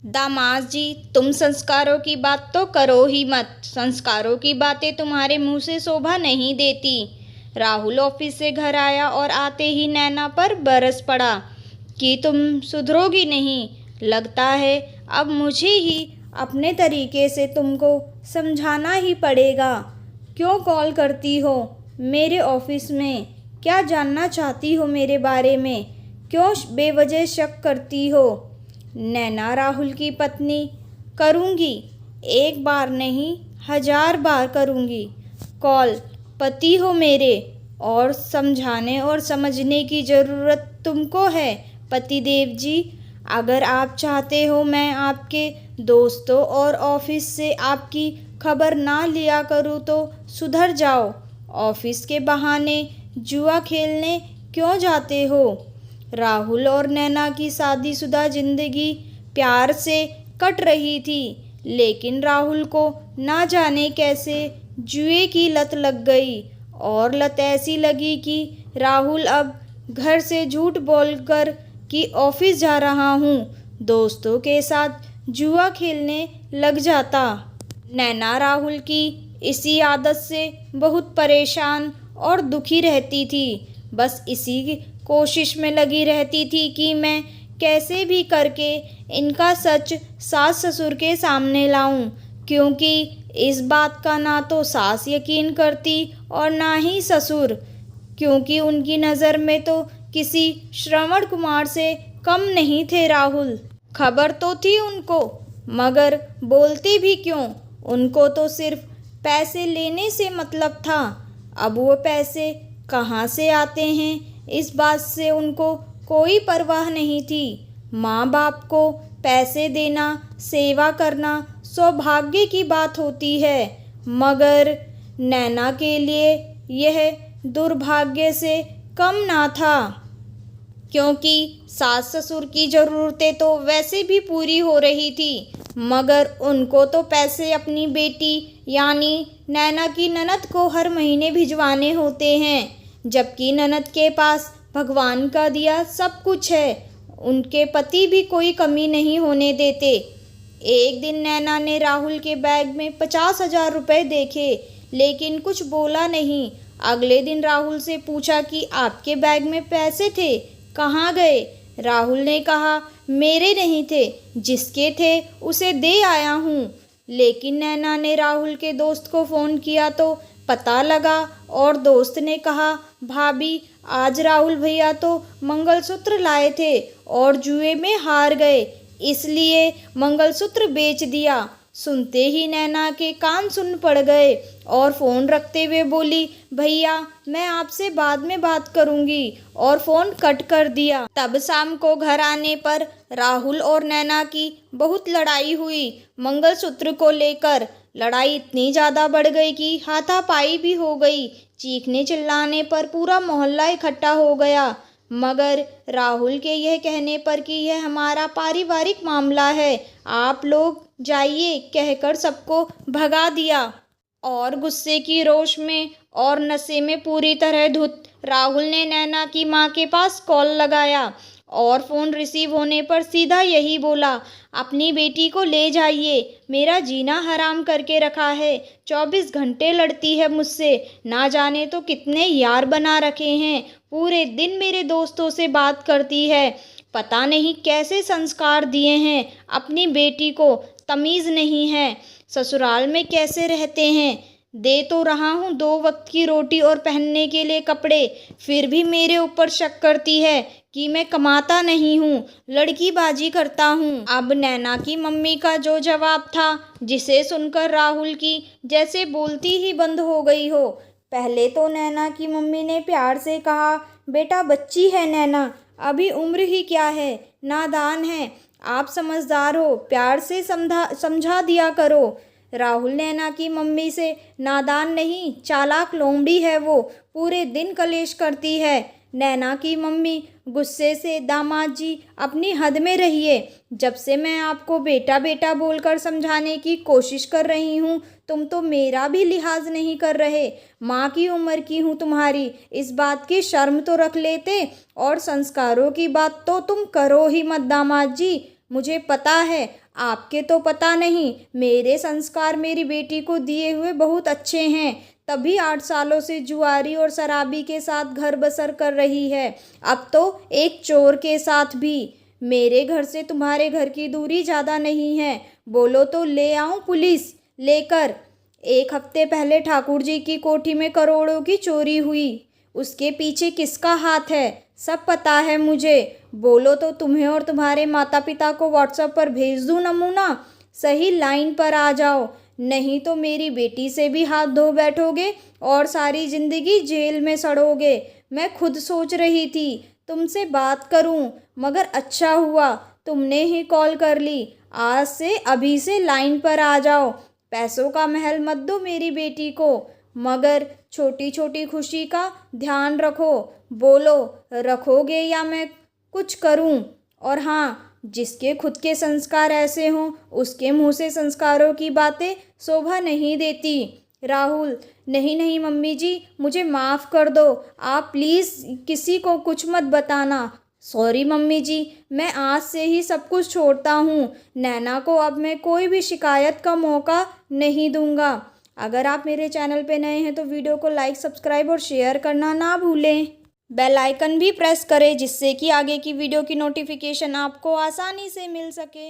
दामाद जी, तुम संस्कारों की बात तो करो ही मत। संस्कारों की बातें तुम्हारे मुंह से शोभा नहीं देती। राहुल ऑफिस से घर आया और आते ही नैना पर बरस पड़ा कि तुम सुधरोगी नहीं। लगता है अब मुझे ही अपने तरीके से तुमको समझाना ही पड़ेगा। क्यों कॉल करती हो मेरे ऑफिस में? क्या जानना चाहती हो मेरे बारे में? क्यों बेवजह शक करती हो? नैना राहुल की पत्नी। करूँगी, एक बार नहीं 1000 बार करूँगी कॉल। पति हो मेरे, और समझाने और समझने की ज़रूरत तुमको है पतिदेव जी। अगर आप चाहते हो मैं आपके दोस्तों और ऑफिस से आपकी खबर ना लिया करूँ तो सुधर जाओ। ऑफिस के बहाने जुआ खेलने क्यों जाते हो? राहुल और नैना की शादीशुदा जिंदगी प्यार से कट रही थी, लेकिन राहुल को ना जाने कैसे जुए की लत लग गई। और लत ऐसी लगी कि राहुल अब घर से झूठ बोलकर कि ऑफिस जा रहा हूँ, दोस्तों के साथ जुआ खेलने लग जाता। नैना राहुल की इसी आदत से बहुत परेशान और दुखी रहती थी। बस इसी कोशिश में लगी रहती थी कि मैं कैसे भी करके इनका सच सास ससुर के सामने लाऊं, क्योंकि इस बात का ना तो सास यकीन करती और ना ही ससुर, क्योंकि उनकी नज़र में तो किसी श्रवण कुमार से कम नहीं थे राहुल। खबर तो थी उनको, मगर बोलते भी क्यों? उनको तो सिर्फ पैसे लेने से मतलब था। अब वो पैसे कहाँ से आते हैं इस बात से उनको कोई परवाह नहीं थी। माँ बाप को पैसे देना, सेवा करना सौभाग्य की बात होती है, मगर नैना के लिए यह दुर्भाग्य से कम ना था, क्योंकि सास ससुर की ज़रूरतें तो वैसे भी पूरी हो रही थी, मगर उनको तो पैसे अपनी बेटी यानी नैना की ननद को हर महीने भिजवाने होते हैं, जबकि ननद के पास भगवान का दिया सब कुछ है। उनके पति भी कोई कमी नहीं होने देते। एक दिन नैना ने राहुल के बैग में 50,000 रुपये देखे, लेकिन कुछ बोला नहीं। अगले दिन राहुल से पूछा कि आपके बैग में पैसे थे, कहाँ गए? राहुल ने कहा मेरे नहीं थे, जिसके थे उसे दे आया हूँ। लेकिन नैना ने राहुल के दोस्त को फ़ोन किया तो पता लगा, और दोस्त ने कहा भाभी आज राहुल भैया तो मंगलसूत्र लाए थे और जुए में हार गए, इसलिए मंगलसूत्र बेच दिया। सुनते ही नैना के कान सुन पड़ गए और फ़ोन रखते हुए बोली भैया मैं आपसे बाद में बात करूंगी, और फ़ोन कट कर दिया। तब शाम को घर आने पर राहुल और नैना की बहुत लड़ाई हुई मंगलसूत्र को लेकर। लड़ाई इतनी ज़्यादा बढ़ गई कि हाथापाई भी हो गई। चीखने चिल्लाने पर पूरा मोहल्ला इकट्ठा हो गया, मगर राहुल के यह कहने पर कि यह हमारा पारिवारिक मामला है, आप लोग जाइए कहकर सबको भगा दिया। और गुस्से की रोष में और नशे में पूरी तरह धुत राहुल ने नैना की माँ के पास कॉल लगाया, और फ़ोन रिसीव होने पर सीधा यही बोला अपनी बेटी को ले जाइए, मेरा जीना हराम करके रखा है। 24 घंटे लड़ती है मुझसे, ना जाने तो कितने यार बना रखे हैं। पूरे दिन मेरे दोस्तों से बात करती है, पता नहीं कैसे संस्कार दिए हैं अपनी बेटी को, तमीज़ नहीं है। ससुराल में कैसे रहते हैं? दे तो रहा हूँ 2 वक्त की रोटी और पहनने के लिए कपड़े, फिर भी मेरे ऊपर शक करती है कि मैं कमाता नहीं हूँ, लड़कीबाजी करता हूँ। अब नैना की मम्मी का जो जवाब था, जिसे सुनकर राहुल की जैसे बोलती ही बंद हो गई हो। पहले तो नैना की मम्मी ने प्यार से कहा बेटा बच्ची है नैना, अभी उम्र ही क्या है, नादान है, आप समझदार हो, प्यार से समझा दिया करो। राहुल नैना की मम्मी से नादान नहीं चालाक लोमड़ी है वो, पूरे दिन कलेश करती है। नैना की मम्मी गुस्से से दामाद जी अपनी हद में रहिए, जब से मैं आपको बेटा बेटा बोलकर समझाने की कोशिश कर रही हूँ तुम तो मेरा भी लिहाज नहीं कर रहे। माँ की उम्र की हूँ तुम्हारी, इस बात की शर्म तो रख लेते। और संस्कारों की बात तो तुम करो ही मत दामाद जी, मुझे पता है आपके तो पता नहीं, मेरे संस्कार मेरी बेटी को दिए हुए बहुत अच्छे हैं, तभी 8 सालों से जुआरी और शराबी के साथ घर बसर कर रही है, अब तो एक चोर के साथ भी। मेरे घर से तुम्हारे घर की दूरी ज़्यादा नहीं है, बोलो तो ले आऊं पुलिस लेकर। 1 हफ्ते पहले ठाकुर जी की कोठी में करोड़ों की चोरी हुई, उसके पीछे किसका हाथ है सब पता है मुझे, बोलो तो तुम्हें और तुम्हारे माता पिता को व्हाट्सएप पर भेज दूं नमूना, सही लाइन पर आ जाओ, नहीं तो मेरी बेटी से भी हाथ धो बैठोगे और सारी ज़िंदगी जेल में सड़ोगे। मैं खुद सोच रही थी तुमसे बात करूं, मगर अच्छा हुआ तुमने ही कॉल कर ली। आज से अभी से लाइन पर आ जाओ, पैसों का महल मत दो मेरी बेटी को, मगर छोटी छोटी खुशी का ध्यान रखो, बोलो रखोगे या मैं कुछ करूं। और हाँ, जिसके खुद के संस्कार ऐसे हों उसके मुंह से संस्कारों की बातें शोभा नहीं देती। राहुल, नहीं नहीं मम्मी जी, मुझे माफ़ कर दो, आप प्लीज़ किसी को कुछ मत बताना। सॉरी मम्मी जी, मैं आज से ही सब कुछ छोड़ता हूँ, नैना को अब मैं कोई भी शिकायत का मौका नहीं दूंगा। अगर आप मेरे चैनल पे नए हैं तो वीडियो को लाइक, सब्सक्राइब और शेयर करना ना भूलें। बेल आइकन भी प्रेस करें जिससे कि आगे की वीडियो की नोटिफिकेशन आपको आसानी से मिल सके।